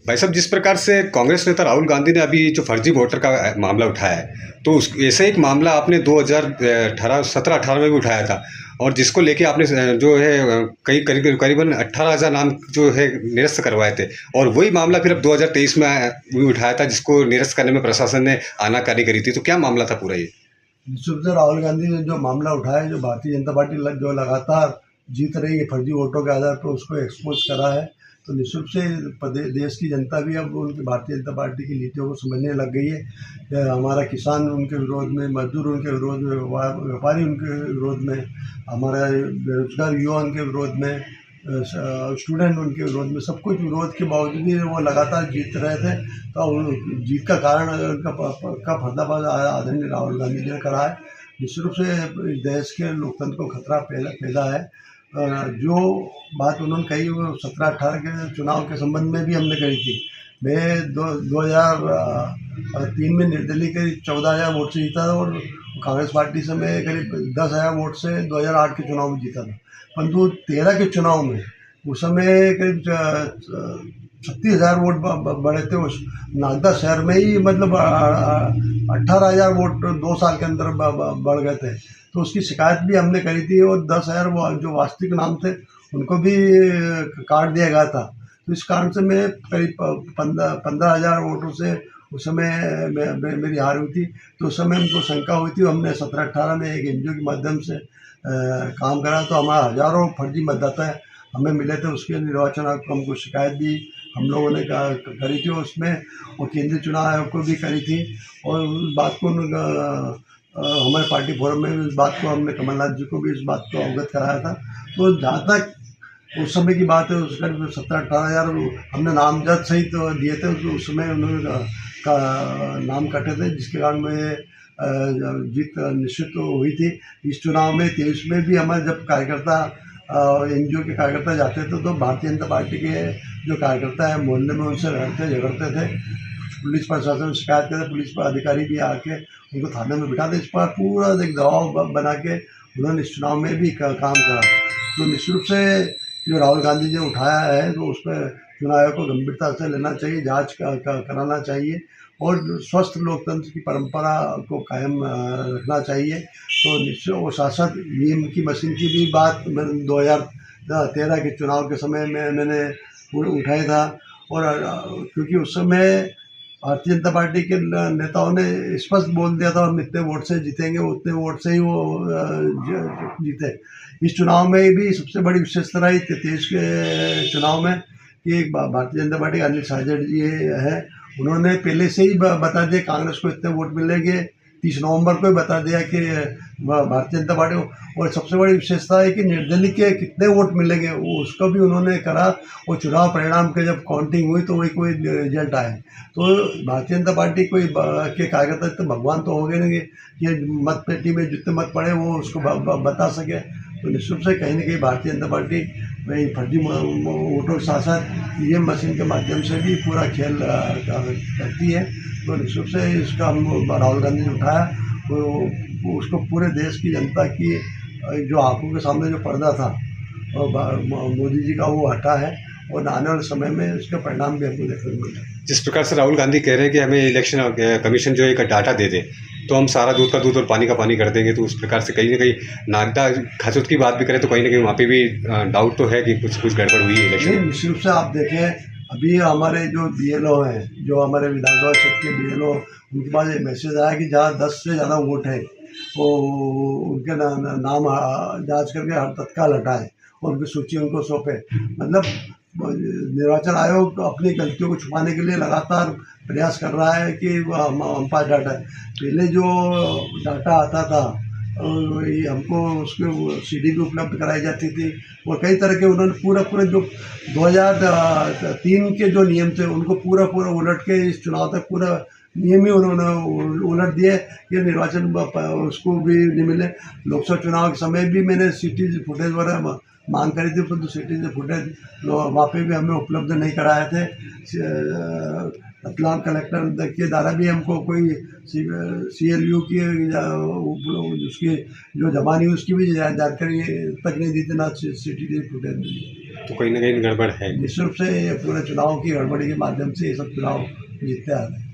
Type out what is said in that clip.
भाई साहब, जिस प्रकार से कांग्रेस नेता राहुल गांधी ने अभी जो फर्जी वोटर का मामला उठाया है, तो उस ऐसे एक मामला आपने 2017-18 में भी उठाया था, और जिसको लेके आपने जो है कई करीबन 18,000 नाम जो है निरस्त करवाए थे, और वही मामला फिर अब 2023 में भी उठाया था, जिसको निरस्त करने में प्रशासन ने आनाकानी करी थी। तो क्या मामला था पूरा ये? निश्चित रूप से राहुल गांधी ने जो मामला उठाया है, जो भारतीय जनता पार्टी जो लगातार जीत रही है फर्जी वोटों के आधार पर, उसको एक्सपोज करा है। तो निश्चित रूप से देश की जनता भी अब उनकी भारतीय जनता पार्टी की नीतियों को समझने लग गई है। हमारा किसान उनके विरोध में, मजदूर उनके विरोध में, व्यापारी उनके विरोध में, हमारा बेरोजगार युवा उनके विरोध में, स्टूडेंट उनके विरोध में, सब कुछ विरोध के बावजूद भी वो लगातार जीत रहे थे। तो जीत का कारण उनका पर्दाफाश आदरणीय राहुल गांधी जी ने करा है। निश्चित रूप से देश के लोकतंत्र को खतरा पैदा है। जो बात उन्होंने कही वो 17-18 के चुनाव के संबंध में भी हमने कही थी। मैं 2003 में निर्दलीय करीब 14,000 वोट से जीता था, और कांग्रेस पार्टी से मैं करीब 10,000 वोट से 2008 के चुनाव में जीता था। परंतु 13 के चुनाव में उस समय करीब 36,000 वोट बढ़े थे। उस नागदा शहर में ही मतलब 18,000 वोट 2 साल के अंदर बढ़ गए थे। तो उसकी शिकायत भी हमने करी थी, और 10,000 जो वास्तविक नाम थे उनको भी काट दिया गया था। तो इस कारण से मैं करीब 15,000 वोटों से उस समय मेरी हार हुई थी। तो उस समय हमको शंका हुई थी। हमने 17-18 में एक एनजीओ के माध्यम से काम करा, तो हमारा हज़ारों फर्जी मतदाता हमें मिले थे। उसके निर्वाचन आयोग को हमको शिकायत भी हम लोगों ने करी थी उसमें, और केंद्रीय चुनाव आयोग को भी करी थी। और उस बात को हमारे पार्टी फोरम में इस बात को हमने कमलनाथ जी को भी इस बात को अवगत कराया था। तो जहाँ तक उस समय की बात है, उसका 17-18,000 हमने नामजद सहित तो दिए थे। तो उस समय उन्होंने का नाम कटे थे, जिसके कारण में जीत निश्चित हुई थी। इस चुनाव में 23 में भी हमारे जब कार्यकर्ता एनजीओ के कार्यकर्ता जाते थे, तो भारतीय जनता पार्टी के जो कार्यकर्ता है मोहल्ले में उनसे लड़ते झगड़ते थे। पुलिस प्रशासन शिकायत करते, पुलिस पर अधिकारी भी आके उनको थाने में बिठाते। इस पर पूरा एक दबाव बना के उन्होंने इस चुनाव में भी काम करा। तो निश्चित रूप से जो राहुल गांधी जी ने उठाया है, तो उस पर चुनाव आयोग को गंभीरता से लेना चाहिए, जांच कराना चाहिए, और स्वस्थ लोकतंत्र की परंपरा को कायम रखना चाहिए। तो निश्चित वो शासक ईवीएम की मशीन की भी बात 2013 के चुनाव के समय में मैंने उठाया था। और क्योंकि उस समय भारतीय जनता पार्टी के नेताओं ने स्पष्ट बोल दिया था हम इतने वोट से जीतेंगे, उतने वोट से ही वो जीते। इस चुनाव में भी सबसे बड़ी विशेषता रही 23 के चुनाव में कि भारतीय जनता पार्टी के अनिल साजन जी है, उन्होंने पहले से ही बता दिया कांग्रेस को इतने वोट मिलेंगे। 30 नवंबर को ही बता दिया कि भारतीय जनता पार्टी को। और सबसे बड़ी विशेषता है कि निर्दलीय के कितने वोट मिलेंगे वो उसका भी उन्होंने करा। और चुनाव परिणाम के जब काउंटिंग हुई तो वही कोई रिजल्ट आए। तो भारतीय जनता पार्टी के कार्यकर्ता तो भगवान तो हो गए नहीं कि मत पेटी में जितने मत पड़े वो उसको बता सके। तो निश्चित रूप से कहीं ना कहीं भारतीय जनता पार्टी वही फर्जी वोटों के साथ साथ ईवीएम मशीन के माध्यम से भी पूरा खेल करती है। तो निश्चित रूप से इसका हम राहुल गांधी ने उठाया, तो उसको पूरे देश की जनता की जो आंखों के सामने जो पर्दा था मोदी जी का वो हटा है, और आने वाले समय में इसका परिणाम भी हमको देखने को मिला। जिस प्रकार से राहुल गांधी कह रहे हैं कि हमें इलेक्शन कमीशन जो एक डाटा दे दे, तो हम सारा दूध का दूध और पानी का पानी कर देंगे, तो उस प्रकार से कहीं ना कहीं नागदा खसुत की बात भी करें तो कहीं ना कहीं वहाँ पे भी डाउट तो है कि कुछ गड़बड़ हुई है इलेक्शन। निश्चित रूप से आप देखें, अभी हमारे जो बीएलओ हैं, जो हमारे विधानसभा क्षेत्र के बीएलओ, उनके पास एक मैसेज आया कि जहाँ 10 से ज़्यादा वोट है वो उनके नाम जांच करके तत्काल हटाए और उनकी सूची उनको सौंपे। मतलब निर्वाचन आयोग अपनी गलतियों को छुपाने के लिए लगातार प्रयास कर रहा है कि हम पास डाटा है। पहले जो डाटा आता था हमको उसके सीडी भी उपलब्ध कराई जाती थी, और कई तरह के उन्होंने पूरे जो 2003 के जो नियम थे उनको पूरा उलट के इस चुनाव तक पूरा नियम ही उन्होंने उलट दिए। ये निर्वाचन उसको भी नहीं मिले। लोकसभा चुनाव के समय भी मैंने सिटीज फुटेज वगैरह मांग करी थी, परंतु सिटीज फुटेज वहाँ पे भी हमें उपलब्ध नहीं कराए थे। रतलाम कलेक्टर के द्वारा भी हमको कोई CLU की उसकी जो जमा नहीं उसकी भी जानकारी तक नहीं दी थी, ना सिटीज फुटेज। तो कहीं ना कहीं गड़बड़ है। निश्चित रूप से ये पूरे चुनाव की गड़बड़ी के माध्यम से ये सब चुनाव जीतते आ रहे हैं।